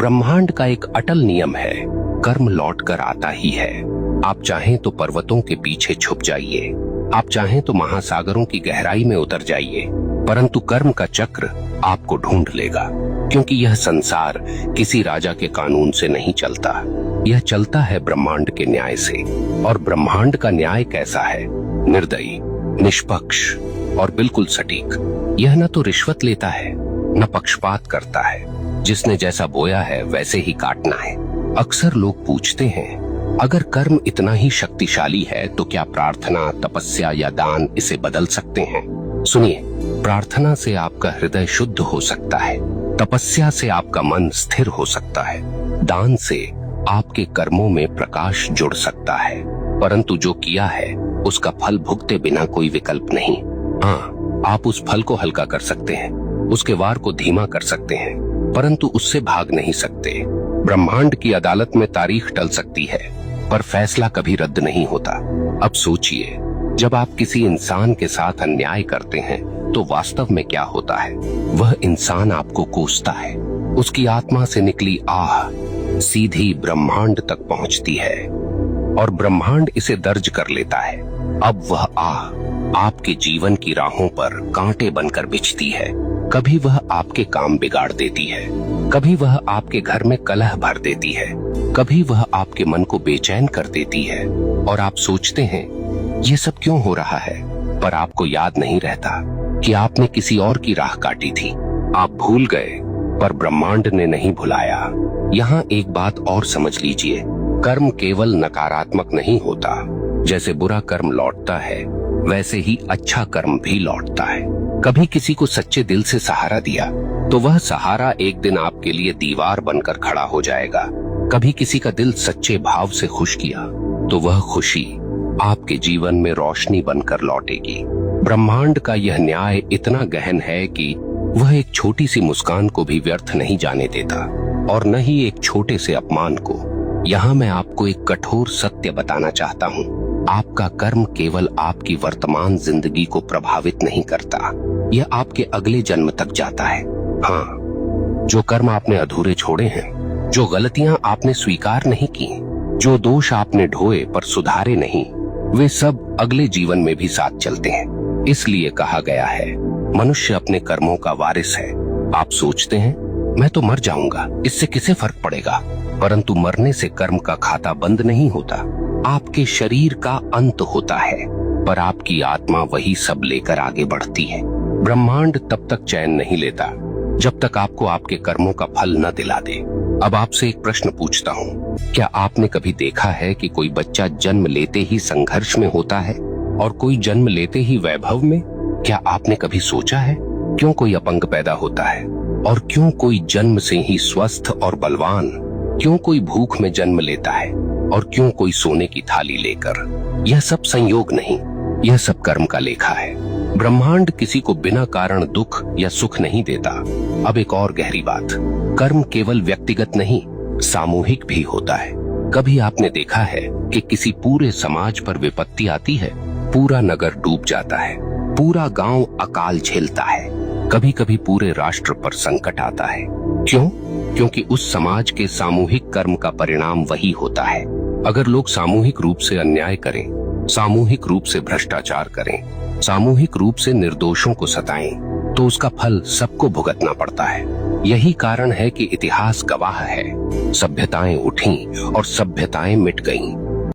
ब्रह्मांड का एक अटल नियम है, कर्म लौट कर आता ही है। आप चाहें तो पर्वतों के पीछे छुप जाइए, आप चाहें तो महासागरों की गहराई में उतर जाइए, परंतु कर्म का चक्र आपको ढूंढ लेगा। क्योंकि यह संसार किसी राजा के कानून से नहीं चलता, यह चलता है ब्रह्मांड के न्याय से। और ब्रह्मांड का न्याय कैसा है? निर्दयी, निष्पक्ष और बिल्कुल सटीक। यह न तो रिश्वत लेता है, न पक्षपात करता है। जिसने जैसा बोया है वैसे ही काटना है। अक्सर लोग पूछते हैं, अगर कर्म इतना ही शक्तिशाली है तो क्या प्रार्थना, तपस्या या दान इसे बदल सकते हैं? सुनिए, प्रार्थना से आपका हृदय शुद्ध हो सकता है, तपस्या से आपका मन स्थिर हो सकता है, दान से आपके कर्मों में प्रकाश जुड़ सकता है, परंतु जो किया है उसका फल भुगते बिना कोई विकल्प नहीं। हाँ, आप उस फल को हल्का कर सकते हैं, उसके वार को धीमा कर सकते हैं, परंतु उससे भाग नहीं सकते। ब्रह्मांड की अदालत में तारीख टल सकती है, पर फैसला कभी रद्द नहीं होता। अब सोचिए, जब आप किसी इंसान के साथ अन्याय करते हैं तो वास्तव में क्या होता है? वह इंसान आपको कोसता है, उसकी आत्मा से निकली आह सीधी ब्रह्मांड तक पहुंचती है और ब्रह्मांड इसे दर्ज कर लेता है। अब वह आह आपके जीवन की राहों पर कांटे बनकर बिछती है। कभी वह आपके काम बिगाड़ देती है, कभी वह आपके घर में कलह भर देती है, कभी वह आपके मन को बेचैन कर देती है। और आप सोचते हैं ये सब क्यों हो रहा है, पर आपको याद नहीं रहता कि आपने किसी और की राह काटी थी। आप भूल गए, पर ब्रह्मांड ने नहीं भुलाया। यहाँ एक बात और समझ लीजिए, कर्म केवल नकारात्मक नहीं होता। जैसे बुरा कर्म लौटता है, वैसे ही अच्छा कर्म भी लौटता है। कभी किसी को सच्चे दिल से सहारा दिया तो वह सहारा एक दिन आपके लिए दीवार बनकर खड़ा हो जाएगा। कभी किसी का दिल सच्चे भाव से खुश किया तो वह खुशी आपके जीवन में रोशनी बनकर लौटेगी। ब्रह्मांड का यह न्याय इतना गहन है कि वह एक छोटी सी मुस्कान को भी व्यर्थ नहीं जाने देता, और न ही एक छोटे से अपमान को। यहाँ मैं आपको एक कठोर सत्य बताना चाहता हूँ, आपका कर्म केवल आपकी वर्तमान जिंदगी को प्रभावित नहीं करता, यह आपके अगले जन्म तक जाता है। हाँ, जो कर्म आपने अधूरे छोड़े हैं, जो गलतियां आपने स्वीकार नहीं की, जो दोष आपने ढोए पर सुधारे नहीं, वे सब अगले जीवन में भी साथ चलते हैं। इसलिए कहा गया है, मनुष्य अपने कर्मों का वारिस है। आप सोचते हैं मैं तो मर जाऊंगा, इससे किसे फर्क पड़ेगा? परंतु मरने से कर्म का खाता बंद नहीं होता। आपके शरीर का अंत होता है, पर आपकी आत्मा वही सब लेकर आगे बढ़ती है। ब्रह्मांड तब तक चैन नहीं लेता जब तक आपको आपके कर्मों का फल न दिला दे। अब आपसे एक प्रश्न पूछता हूँ, क्या आपने कभी देखा है कि कोई बच्चा जन्म लेते ही संघर्ष में होता है और कोई जन्म लेते ही वैभव में? क्या आपने कभी सोचा है क्यों कोई अपंग पैदा होता है और क्यों कोई जन्म से ही स्वस्थ और बलवान? क्यों कोई भूख में जन्म लेता है और क्यों कोई सोने की थाली लेकर? यह सब संयोग नहीं, यह सब कर्म का लेखा है। ब्रह्मांड किसी को बिना कारण दुख या सुख नहीं देता। अब एक और गहरी बात, कर्म केवल व्यक्तिगत नहीं, सामूहिक भी होता है। कभी आपने देखा है कि किसी पूरे समाज पर विपत्ति आती है, पूरा नगर डूब जाता है, पूरा गांव अकाल झेलता है, कभी कभी पूरे राष्ट्र पर संकट आता है। क्यों? क्योंकि उस समाज के सामूहिक कर्म का परिणाम वही होता है। अगर लोग सामूहिक रूप से अन्याय करें, सामूहिक रूप से भ्रष्टाचार करें, सामूहिक रूप से निर्दोषों को सताएं, तो उसका फल सबको भुगतना पड़ता है। यही कारण है कि इतिहास गवाह है, सभ्यताएं उठी और सभ्यताएं मिट गईं,